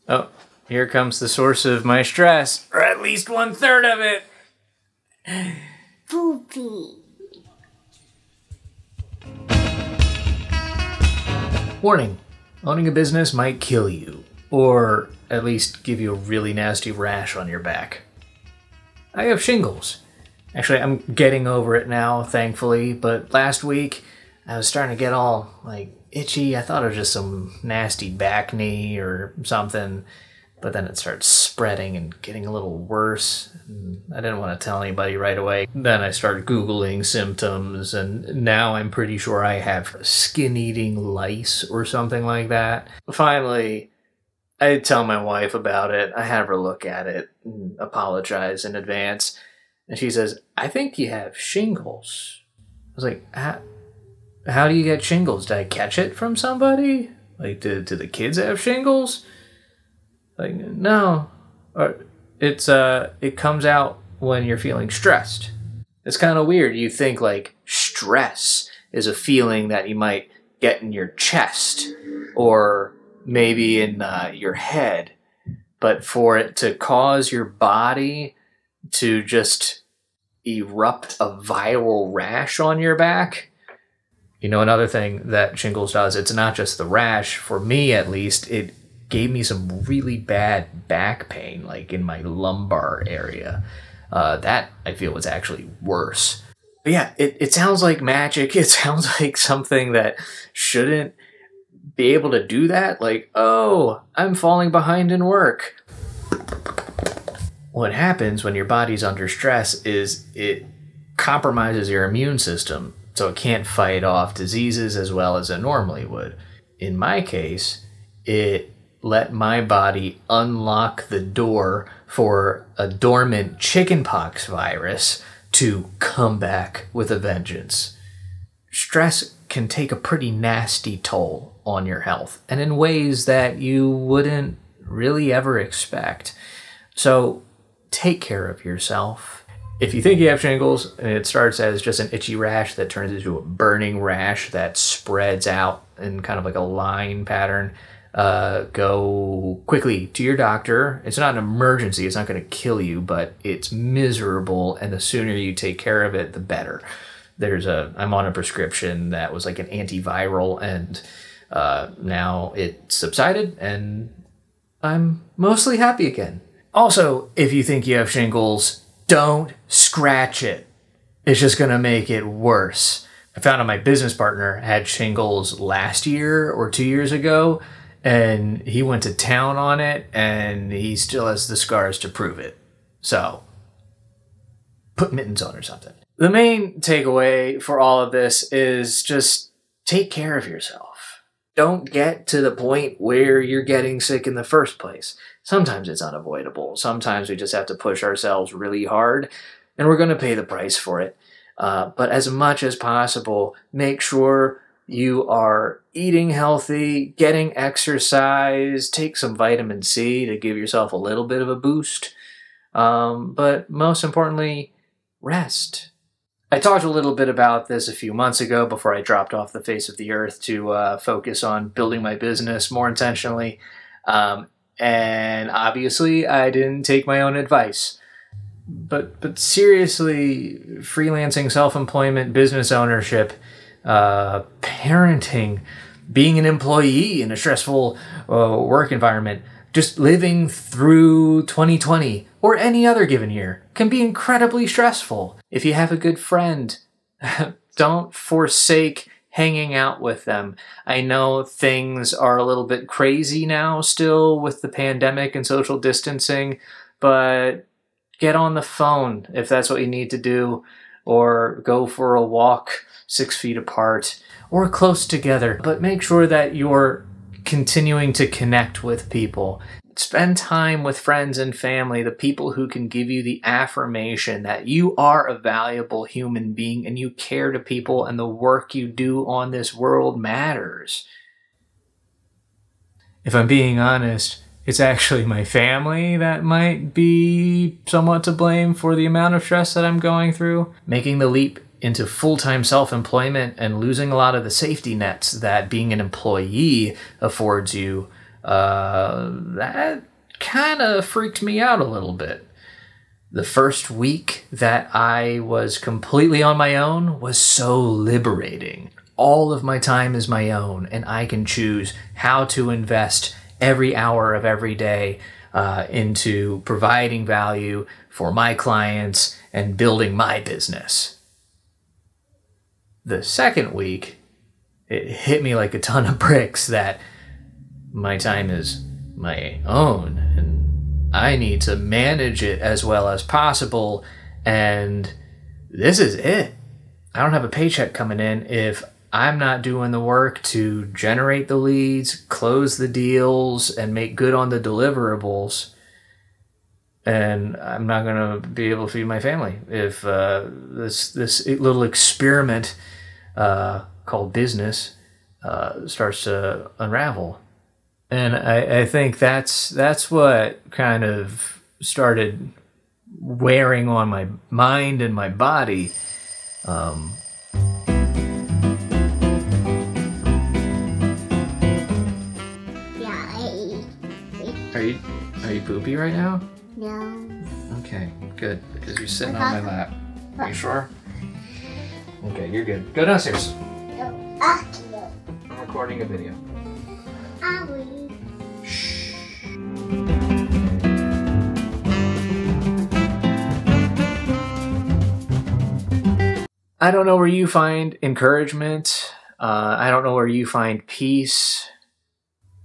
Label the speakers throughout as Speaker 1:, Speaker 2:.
Speaker 1: Oh, here comes the source of my stress, or at least 1/3 of it.
Speaker 2: Poopy.
Speaker 1: Warning, owning a business might kill you, or at least give you a really nasty rash on your back. I have shingles. Actually, I'm getting over it now, thankfully, but last week I was starting to get all, itchy. I thought it was just some nasty back knee or something, but then it started spreading and getting a little worse. I didn't want to tell anybody right away. Then I started Googling symptoms, and now I'm pretty sure I have skin-eating lice or something like that. Finally, I tell my wife about it. I have her look at it and apologize in advance. And she says, I think you have shingles. I was like, how do you get shingles? Did I catch it from somebody? Do the kids have shingles? No. It comes out when you're feeling stressed. It's kind of weird. You think stress is a feeling that you might get in your chest or maybe in your head, but for it to cause your body to just erupt a viral rash on your back. You know, another thing that shingles does, it's not just the rash. For me, at least, it gave me some really bad back pain, in my lumbar area. That, I feel, was actually worse. But yeah, it sounds like magic. It sounds like something that shouldn't be able to do that. Oh, I'm falling behind in work. What happens when your body's under stress is it compromises your immune system, so it can't fight off diseases as well as it normally would. In my case, it let my body unlock the door for a dormant chicken pox virus to come back with a vengeance. Stress can take a pretty nasty toll on your health, and in ways that you wouldn't really ever expect. So take care of yourself. If you think you have shingles and it starts as just an itchy rash that turns into a burning rash that spreads out in kind of like a line pattern, go quickly to your doctor. It's not an emergency. It's not going to kill you, but it's miserable, and the sooner you take care of it, the better. I'm on a prescription that was like an antiviral, and now it subsided, and I'm mostly happy again. Also, if you think you have shingles, don't scratch it. It's just going to make it worse. I found out my business partner had shingles last year or 2 years ago, and he went to town on it, and he still has the scars to prove it. So, put mittens on or something. The main takeaway for all of this is just take care of yourself. Don't get to the point where you're getting sick in the first place. Sometimes it's unavoidable. Sometimes we just have to push ourselves really hard, and we're going to pay the price for it. But as much as possible, make sure you are eating healthy, getting exercise, take some vitamin C to give yourself a little bit of a boost. But most importantly, rest. I talked a little bit about this a few months ago before I dropped off the face of the earth to focus on building my business more intentionally. And obviously, I didn't take my own advice. But seriously, freelancing, self-employment, business ownership, parenting, being an employee in a stressful work environment, just living through 2020 or any other given year can be incredibly stressful. If you have a good friend, don't forsake hanging out with them. I know things are a little bit crazy now still with the pandemic and social distancing, but get on the phone if that's what you need to do, or go for a walk 6 feet apart or close together. But make sure that you're continuing to connect with people. Spend time with friends and family, the people who can give you the affirmation that you are a valuable human being and you care to people and the work you do on this world matters. If I'm being honest, it's actually my family that might be somewhat to blame for the amount of stress that I'm going through. Making the leap into full-time self-employment and losing a lot of the safety nets that being an employee affords you that kind of freaked me out a little bit. The first week that I was completely on my own was so liberating. All of my time is my own, and I can choose how to invest every hour of every day into providing value for my clients and building my business. The second week, it hit me like a ton of bricks that my time is my own and I need to manage it as well as possible, and this is it. I don't have a paycheck coming in if I'm not doing the work to generate the leads, close the deals, and make good on the deliverables. And I'm not going to be able to feed my family if this little experiment called business starts to unravel. And I think that's what kind of started wearing on my mind and my body. Are you poopy right now?
Speaker 2: No.
Speaker 1: Okay, good, because you're sitting on my lap. Are you sure? Okay, you're good. Go downstairs.
Speaker 2: No.
Speaker 1: I'm recording a video. Shh. I don't know where you find encouragement. I don't know where you find peace.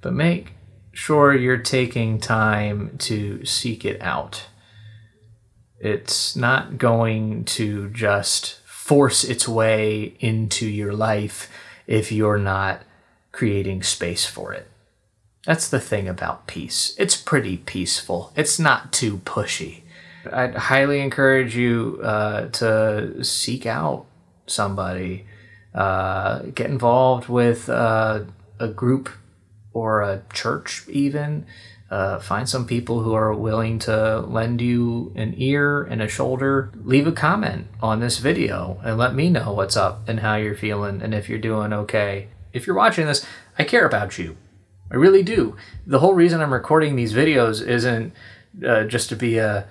Speaker 1: But make sure you're taking time to seek it out. It's not going to just force its way into your life if you're not creating space for it. That's the thing about peace. It's pretty peaceful. It's not too pushy. I'd highly encourage you to seek out somebody, get involved with a group or a church even. Find some people who are willing to lend you an ear and a shoulder. Leave a comment on this video and let me know what's up and how you're feeling and if you're doing okay. If you're watching this, I care about you. I really do. The whole reason I'm recording these videos isn't just to be a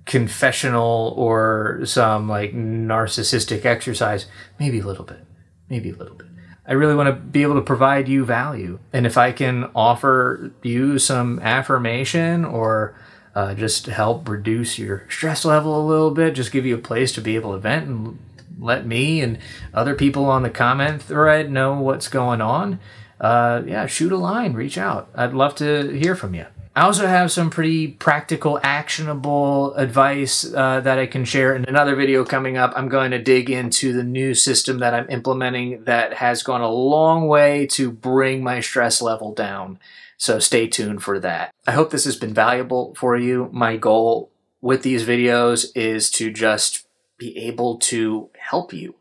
Speaker 1: confessional or some like narcissistic exercise. Maybe a little bit. Maybe a little bit. I really want to be able to provide you value. And if I can offer you some affirmation or just help reduce your stress level a little bit, just give you a place to be able to vent and let me and other people on the comment thread know what's going on, yeah, shoot a line, reach out. I'd love to hear from you. I also have some pretty practical, actionable advice that I can share in another video coming up. I'm going to dig into the new system that I'm implementing that has gone a long way to bring my stress level down. So stay tuned for that. I hope this has been valuable for you. My goal with these videos is to just be able to help you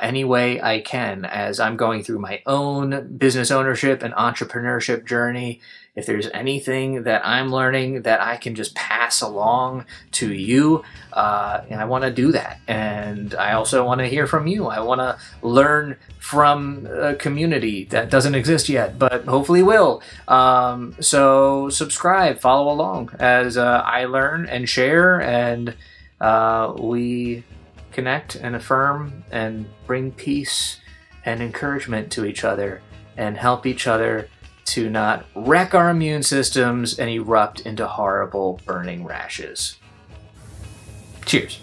Speaker 1: any way I can as I'm going through my own business ownership and entrepreneurship journey. If there's anything that I'm learning that I can just pass along to you, I want to do that. And I also want to hear from you. I want to learn from a community that doesn't exist yet, but hopefully will. So subscribe, follow along as I learn and share, and we connect and affirm and bring peace and encouragement to each other and help each other to not wreck our immune systems and erupt into horrible burning rashes. Cheers.